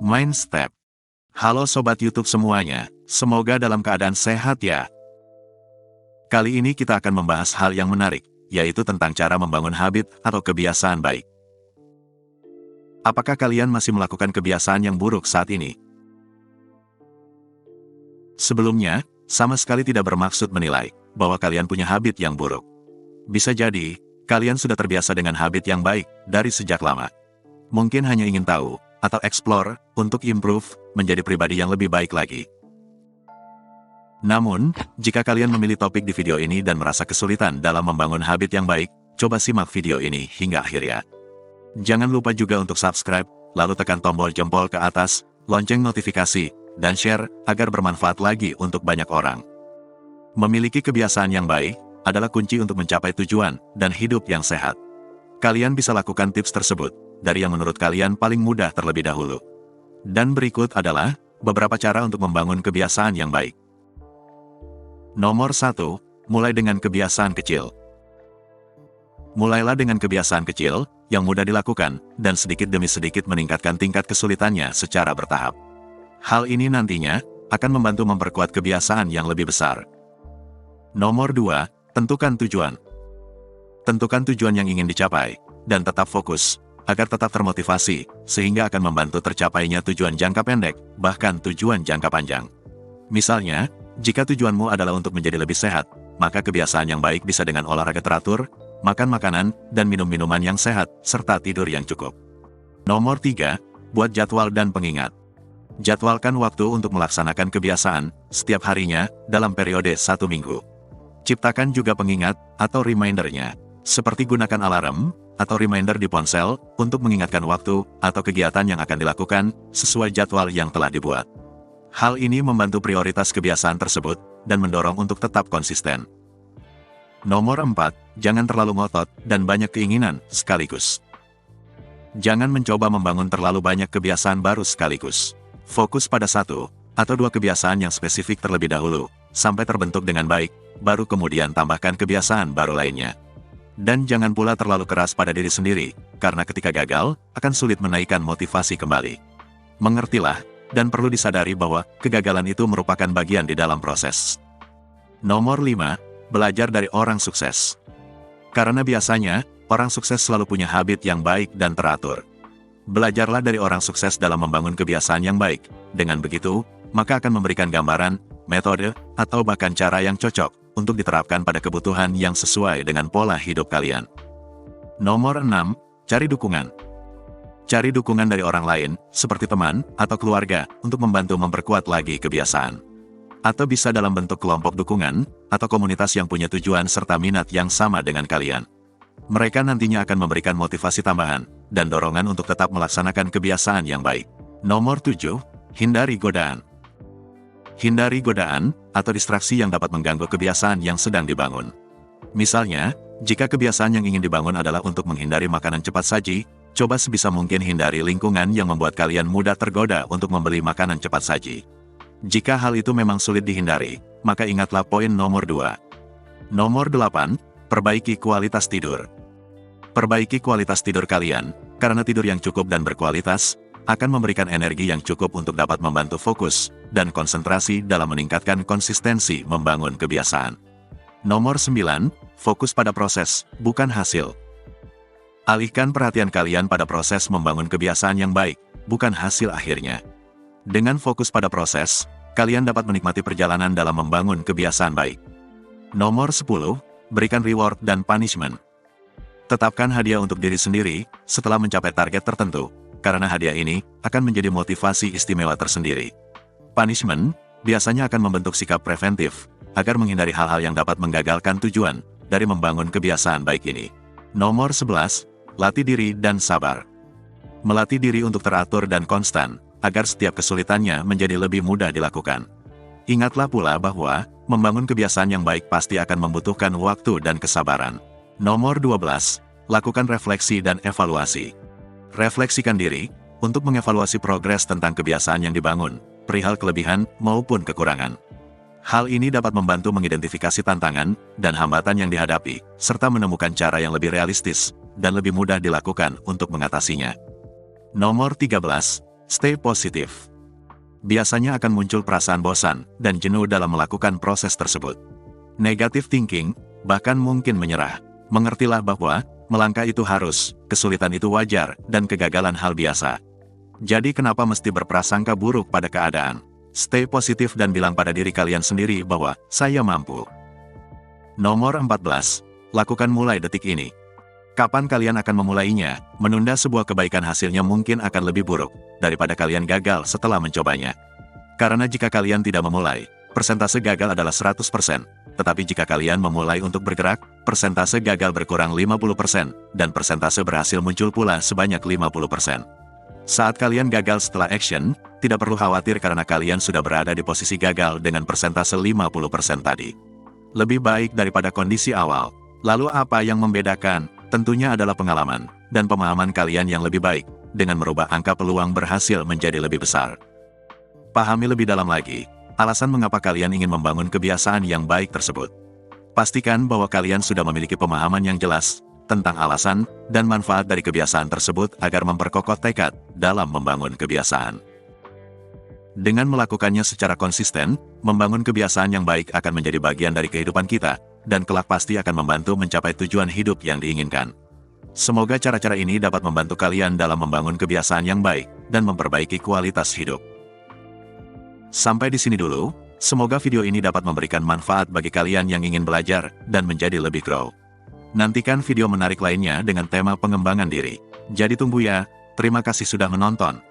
Mind Step. Halo Sobat YouTube semuanya, semoga dalam keadaan sehat ya. Kali ini kita akan membahas hal yang menarik, yaitu tentang cara membangun habit atau kebiasaan baik. Apakah kalian masih melakukan kebiasaan yang buruk saat ini? Sebelumnya, sama sekali tidak bermaksud menilai bahwa kalian punya habit yang buruk. Bisa jadi, kalian sudah terbiasa dengan habit yang baik dari sejak lama. Mungkin hanya ingin tahu, atau explore, untuk improve, menjadi pribadi yang lebih baik lagi. Namun, jika kalian memilih topik di video ini dan merasa kesulitan dalam membangun habit yang baik, coba simak video ini hingga akhir ya. Jangan lupa juga untuk subscribe, lalu tekan tombol jempol ke atas, lonceng notifikasi, dan share, agar bermanfaat lagi untuk banyak orang. Memiliki kebiasaan yang baik, adalah kunci untuk mencapai tujuan, dan hidup yang sehat. Kalian bisa lakukan tips tersebut, dari yang menurut kalian paling mudah terlebih dahulu. Dan berikut adalah beberapa cara untuk membangun kebiasaan yang baik. Nomor 1, mulai dengan kebiasaan kecil. Mulailah dengan kebiasaan kecil, yang mudah dilakukan, dan sedikit demi sedikit meningkatkan tingkat kesulitannya secara bertahap. Hal ini nantinya, akan membantu memperkuat kebiasaan yang lebih besar. Nomor 2, tentukan tujuan. Tentukan tujuan yang ingin dicapai, dan tetap fokus, agar tetap termotivasi, sehingga akan membantu tercapainya tujuan jangka pendek, bahkan tujuan jangka panjang. Misalnya, jika tujuanmu adalah untuk menjadi lebih sehat, maka kebiasaan yang baik bisa dengan olahraga teratur, makan makanan, dan minum minuman yang sehat, serta tidur yang cukup. Nomor 3, buat jadwal dan pengingat. Jadwalkan waktu untuk melaksanakan kebiasaan, setiap harinya, dalam periode 1 minggu. Ciptakan juga pengingat, atau reminder-nya, seperti gunakan alarm, atau reminder di ponsel, untuk mengingatkan waktu, atau kegiatan yang akan dilakukan, sesuai jadwal yang telah dibuat. Hal ini membantu prioritas kebiasaan tersebut, dan mendorong untuk tetap konsisten. Nomor 4, jangan terlalu ngotot, dan banyak keinginan, sekaligus. Jangan mencoba membangun terlalu banyak kebiasaan baru sekaligus. Fokus pada 1 atau 2 kebiasaan yang spesifik terlebih dahulu, sampai terbentuk dengan baik, baru kemudian tambahkan kebiasaan baru lainnya. Dan jangan pula terlalu keras pada diri sendiri, karena ketika gagal, akan sulit menaikkan motivasi kembali. Mengertilah, dan perlu disadari bahwa kegagalan itu merupakan bagian di dalam proses. Nomor 5, belajar dari orang sukses. Karena biasanya, orang sukses selalu punya habit yang baik dan teratur. Belajarlah dari orang sukses dalam membangun kebiasaan yang baik. Dengan begitu, maka akan memberikan gambaran, metode, atau bahkan cara yang cocok untuk diterapkan pada kebutuhan yang sesuai dengan pola hidup kalian. Nomor 6, cari dukungan. Cari dukungan dari orang lain, seperti teman atau keluarga, untuk membantu memperkuat lagi kebiasaan. Atau bisa dalam bentuk kelompok dukungan, atau komunitas yang punya tujuan serta minat yang sama dengan kalian. Mereka nantinya akan memberikan motivasi tambahan, dan dorongan untuk tetap melaksanakan kebiasaan yang baik. Nomor 7, hindari godaan. Hindari godaan, atau distraksi yang dapat mengganggu kebiasaan yang sedang dibangun. Misalnya, jika kebiasaan yang ingin dibangun adalah untuk menghindari makanan cepat saji, coba sebisa mungkin hindari lingkungan yang membuat kalian mudah tergoda untuk membeli makanan cepat saji. Jika hal itu memang sulit dihindari, maka ingatlah poin nomor 2. Nomor 8, perbaiki kualitas tidur. Perbaiki kualitas tidur kalian, karena tidur yang cukup dan berkualitas, akan memberikan energi yang cukup untuk dapat membantu fokus dan konsentrasi dalam meningkatkan konsistensi membangun kebiasaan. Nomor 9, fokus pada proses, bukan hasil. Alihkan perhatian kalian pada proses membangun kebiasaan yang baik, bukan hasil akhirnya. Dengan fokus pada proses, kalian dapat menikmati perjalanan dalam membangun kebiasaan baik. Nomor 10, berikan reward dan punishment. Tetapkan hadiah untuk diri sendiri setelah mencapai target tertentu, karena hadiah ini akan menjadi motivasi istimewa tersendiri. Punishment biasanya akan membentuk sikap preventif, agar menghindari hal-hal yang dapat menggagalkan tujuan dari membangun kebiasaan baik ini. Nomor 11, latih diri dan sabar. Melatih diri untuk teratur dan konstan, agar setiap kesulitannya menjadi lebih mudah dilakukan. Ingatlah pula bahwa, membangun kebiasaan yang baik pasti akan membutuhkan waktu dan kesabaran. Nomor 12, lakukan refleksi dan evaluasi. Refleksikan diri, untuk mengevaluasi progres tentang kebiasaan yang dibangun, perihal kelebihan maupun kekurangan. Hal ini dapat membantu mengidentifikasi tantangan dan hambatan yang dihadapi, serta menemukan cara yang lebih realistis dan lebih mudah dilakukan untuk mengatasinya. Nomor 13, Stay positif. Biasanya akan muncul perasaan bosan dan jenuh dalam melakukan proses tersebut. Negative thinking, bahkan mungkin menyerah. Mengertilah bahwa melangkah itu harus, kesulitan itu wajar, dan kegagalan hal biasa. Jadi kenapa mesti berprasangka buruk pada keadaan? Stay positif dan bilang pada diri kalian sendiri bahwa saya mampu. Nomor 14. Lakukan mulai detik ini. Kapan kalian akan memulainya? Menunda sebuah kebaikan hasilnya mungkin akan lebih buruk daripada kalian gagal setelah mencobanya. Karena jika kalian tidak memulai, persentase gagal adalah 100%. Tetapi jika kalian memulai untuk bergerak, persentase gagal berkurang 50% dan persentase berhasil muncul pula sebanyak 50%. Saat kalian gagal setelah action, tidak perlu khawatir karena kalian sudah berada di posisi gagal dengan persentase 50% tadi. Lebih baik daripada kondisi awal. Lalu apa yang membedakan? Tentunya adalah pengalaman dan pemahaman kalian yang lebih baik dengan merubah angka peluang berhasil menjadi lebih besar. Pahami lebih dalam lagi alasan mengapa kalian ingin membangun kebiasaan yang baik tersebut. Pastikan bahwa kalian sudah memiliki pemahaman yang jelas tentang alasan dan manfaat dari kebiasaan tersebut agar memperkokoh tekad dalam membangun kebiasaan. Dengan melakukannya secara konsisten, membangun kebiasaan yang baik akan menjadi bagian dari kehidupan kita, dan kelak pasti akan membantu mencapai tujuan hidup yang diinginkan. Semoga cara-cara ini dapat membantu kalian dalam membangun kebiasaan yang baik dan memperbaiki kualitas hidup. Sampai di sini dulu, semoga video ini dapat memberikan manfaat bagi kalian yang ingin belajar dan menjadi lebih grow. Nantikan video menarik lainnya dengan tema pengembangan diri. Jadi tunggu ya, terima kasih sudah menonton.